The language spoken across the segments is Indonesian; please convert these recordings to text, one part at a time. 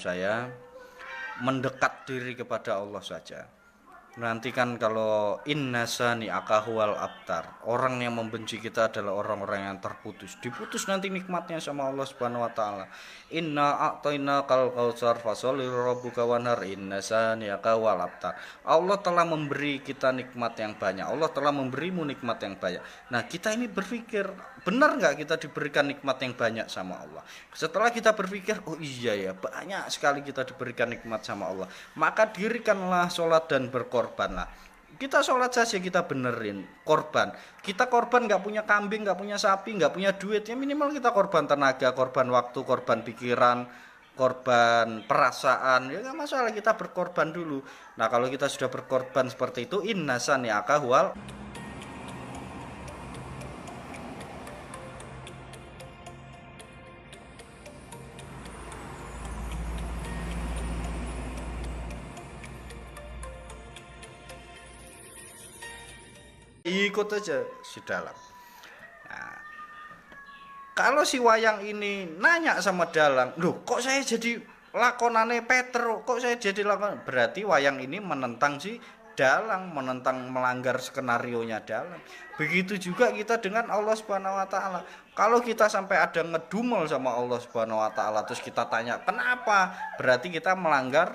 saya, mendekat diri kepada Allah saja. Nanti kan kalau innasani akahual abtar, orang yang membenci kita adalah orang-orang yang terputus, diputus nanti nikmatnya sama Allah Subhanahu wa taala. Inna a'tayna kal kautsar fasholli rabbuka wanhar innasani akahual abtar. Allah telah memberi kita nikmat yang banyak, Allah telah memberimu nikmat yang banyak. Nah, kita ini berpikir, benar nggak kita diberikan nikmat yang banyak sama Allah? Setelah kita berpikir, oh iya ya, banyak sekali kita diberikan nikmat sama Allah, maka dirikanlah sholat dan berkorbanlah. Kita sholat saja kita benerin, korban. Kita korban nggak punya kambing, nggak punya sapi, nggak punya duit, ya minimal kita korban tenaga, korban waktu, korban pikiran, korban perasaan, ya nggak masalah, kita berkorban dulu. Nah, kalau kita sudah berkorban seperti itu, inna sani'aka huwal. Ikut aja si dalang. Nah, kalau si wayang ini nanya sama dalang, loh kok saya jadi lakonane Peter, kok saya jadi lakon, berarti wayang ini menentang si dalang, menentang, melanggar skenario nya dalang. Begitu juga kita dengan Allah Subhanahu wa taala. Kalau kita sampai ada ngedumel sama Allah Subhanahu wa taala, terus kita tanya kenapa, berarti kita melanggar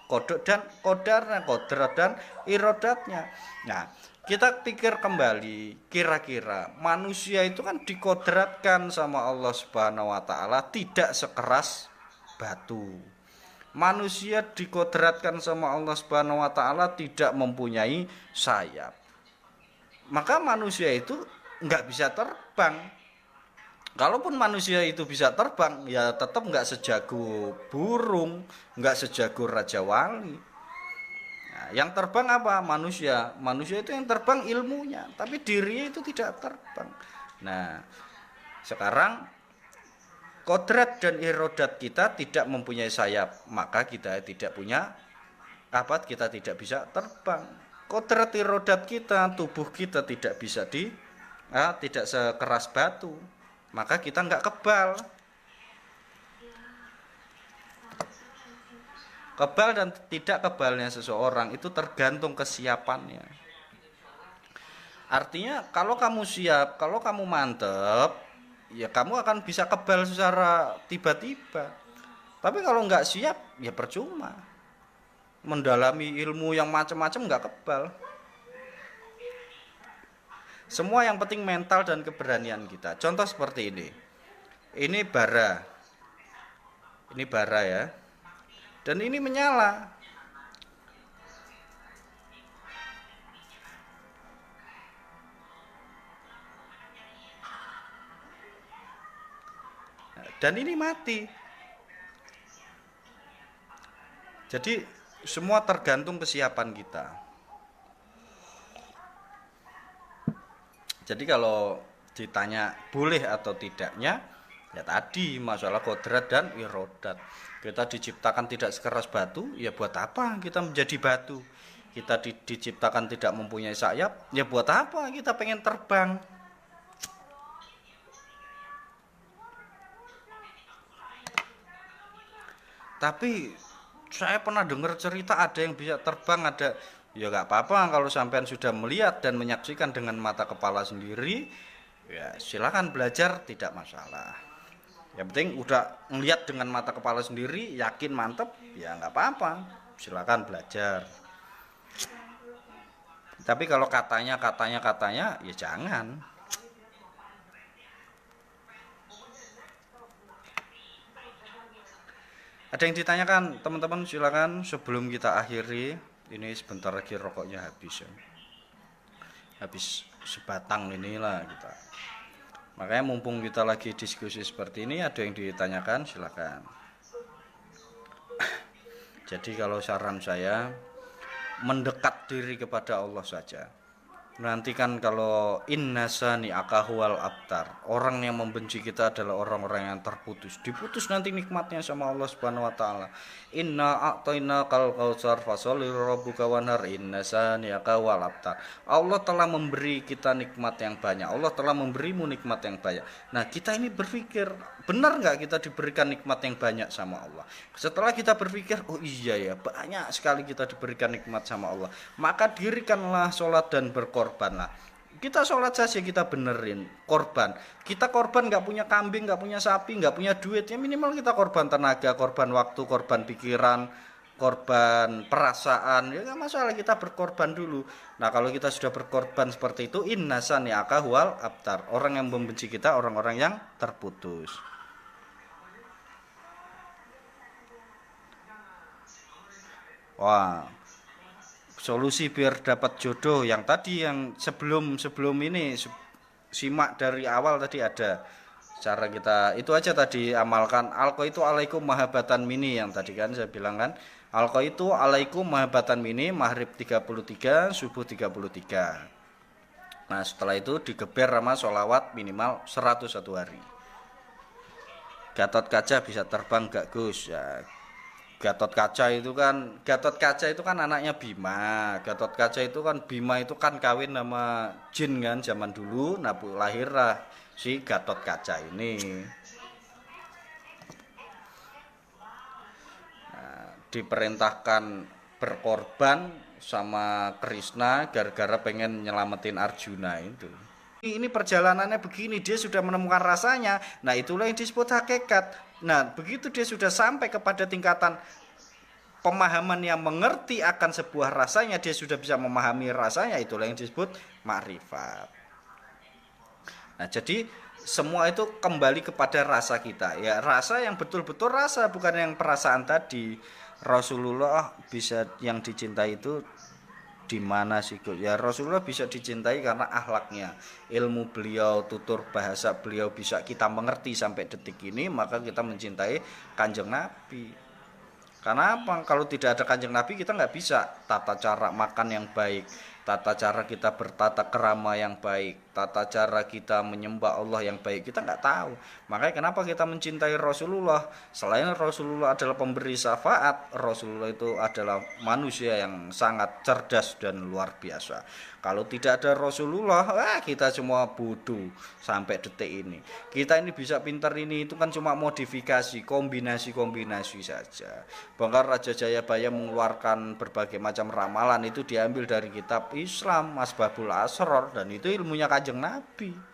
kode dan kodarnya, kodrat dan irodatnya. Nah, kita pikir kembali, kira-kira manusia itu kan dikodratkan sama Allah Subhanahu wa taala tidak sekeras batu. Manusia dikodratkan sama Allah Subhanahu wa taala tidak mempunyai sayap. Maka manusia itu nggak bisa terbang. Kalaupun manusia itu bisa terbang, ya tetap nggak sejago burung, nggak sejago Raja Wali. Nah, yang terbang apa? Manusia. Manusia itu yang terbang ilmunya, tapi dirinya itu tidak terbang. Nah, sekarang kodrat dan irodat kita tidak mempunyai sayap, maka kita tidak punya apa? Kita tidak bisa terbang. Kodrat irodat kita, tubuh kita tidak bisa tidak sekeras batu, maka kita nggak kebal. Kebal dan tidak kebalnya seseorang itu tergantung kesiapannya. Artinya kalau kamu siap, kalau kamu mantep, ya kamu akan bisa kebal secara tiba-tiba. Tapi kalau nggak siap, ya percuma. Mendalami ilmu yang macam-macam nggak kebal. Semua yang penting mental dan keberanian kita. Contoh seperti ini. Ini bara. Ini bara ya. Dan ini menyala. Dan ini mati. Jadi semua tergantung kesiapan kita. Jadi kalau ditanya boleh atau tidaknya, ya tadi masalah kodrat dan irodat. Kita diciptakan tidak sekeras batu, ya buat apa kita menjadi batu? Kita diciptakan tidak mempunyai sayap, ya buat apa kita pengen terbang? Tapi saya pernah dengar cerita ada yang bisa terbang, ada. Ya nggak apa-apa kalau sampean sudah melihat dan menyaksikan dengan mata kepala sendiri, ya silakan belajar, tidak masalah. Yang penting udah ngeliat dengan mata kepala sendiri, yakin mantep, ya nggak apa-apa, silakan belajar. Tapi kalau katanya, ya jangan. Ada yang ditanyakan, teman-teman silakan sebelum kita akhiri. Ini sebentar lagi rokoknya habis ya. Habis sebatang inilah kita. Makanya mumpung kita lagi diskusi seperti ini, ada yang ditanyakan silakan. Jadi kalau saran saya, mendekat diri kepada Allah saja. Nanti kan kalau innasani akahual abtar, orang yang membenci kita adalah orang-orang yang terputus, diputus nanti nikmatnya sama Allah Subhanahu wa taala. Inna a'tayna kal kautsar fasholli rabbuka wanhar innasani akahual abtar. Allah telah memberi kita nikmat yang banyak, Allah telah memberimu nikmat yang banyak. Nah, kita ini berpikir, Benar nggak kita diberikan nikmat yang banyak sama Allah? Setelah kita berpikir, oh iya ya, banyak sekali kita diberikan nikmat sama Allah, maka dirikanlah sholat dan berkorbanlah. Kita sholat saja kita benerin, korban. Kita korban nggak punya kambing, nggak punya sapi, nggak punya duit, ya minimal kita korban tenaga, korban waktu, korban pikiran, korban perasaan, ya nggak masalah, kita berkorban dulu. Nah kalau kita sudah berkorban seperti itu, inna sani'aka huwal abtar, orang yang membenci kita orang-orang yang terputus. Wah, solusi biar dapat jodoh yang tadi, yang sebelum ini, simak dari awal tadi ada cara kita itu aja tadi amalkan. Alko itu alaikum mahabatan mini, yang tadi kan saya bilang kan, alko itu alaikum mahabatan mini, maghrib 33, subuh 33. Nah setelah itu digeber sama sholawat minimal 101 hari. Gatot Kaca bisa terbang gak Gus? Ya, Gatot Kaca itu kan anaknya Bima. Gatot Kaca itu kan, Bima itu kan kawin sama jin kan zaman dulu. Nah lahirlah si Gatot Kaca ini. Nah, diperintahkan berkorban sama Krishna gara-gara pengen nyelamatin Arjuna itu. Ini perjalanannya begini, dia sudah menemukan rasanya. Nah itulah yang disebut hakikat. Nah begitu dia sudah sampai kepada tingkatan pemahaman yang mengerti akan sebuah rasanya, dia sudah bisa memahami rasanya, itulah yang disebut makrifat. Nah jadi semua itu kembali kepada rasa kita, ya rasa yang betul-betul rasa, bukan yang perasaan tadi. Rasulullah bisa yang dicintai itu di mana sih? Ya Rasulullah bisa dicintai karena akhlaknya, ilmu beliau, tutur bahasa beliau bisa kita mengerti sampai detik ini, maka kita mencintai Kanjeng Nabi. Karena apa? Kalau tidak ada Kanjeng Nabi kita nggak bisa tata cara makan yang baik, tata cara kita bertata kerama yang baik, tata cara kita menyembah Allah yang baik, kita nggak tahu. Makanya kenapa kita mencintai Rasulullah? Selain Rasulullah adalah pemberi syafaat, Rasulullah itu adalah manusia yang sangat cerdas dan luar biasa. Kalau tidak ada Rasulullah, kita semua bodoh sampai detik ini. Kita ini bisa pintar ini itu kan cuma modifikasi, kombinasi-kombinasi saja. Bahkan Raja Jayabaya mengeluarkan berbagai macam ramalan itu diambil dari kitab Islam, Asbabul Asror, dan itu ilmunya Kanjeng Nabi.